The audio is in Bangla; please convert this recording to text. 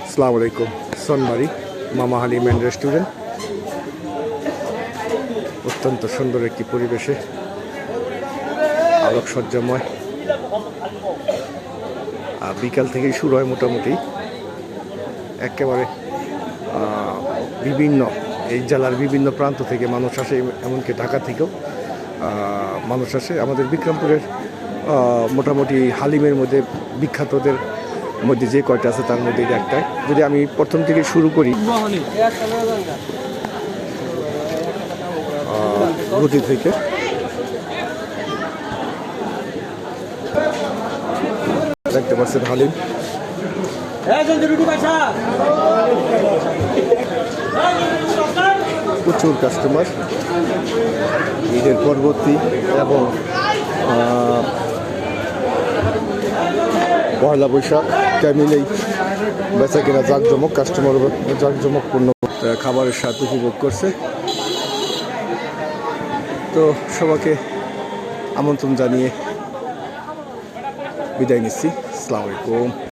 আসসালামু আলাইকুম। সনমারি মামা হালিম অ্যান্ড রেস্টুরেন্ট, অত্যন্ত সুন্দর একটি পরিবেশে আলোকসজ্জাময়। বিকাল থেকেই শুরু হয় মোটামুটি, একেবারে বিভিন্ন এই জেলার বিভিন্ন প্রান্ত থেকে মানুষ আসে, এমনকি ঢাকা থেকেও মানুষ আসে। আমাদের বিক্রমপুরের মোটামুটি হালিমের মধ্যে বিখ্যাতদের মধ্যে যে কয়টা আছে তার মধ্যে একটাই। যদি আমি প্রথম থেকে শুরু করি, গতি থেকে দেখতে পাচ্ছেন হালিম, প্রচুর কাস্টমার। ঈদের পরবর্তী এবং পয়লা বৈশাখ মিলেই বেচা কিনা জাঁকজমক, কাস্টমার জাঁকজমকপূর্ণ খাবারের স্বাদ উপভোগ করছে। তো সবাইকে আমন্ত্রণ জানিয়ে বিদায় নিচ্ছি। আসসালামু আলাইকুম।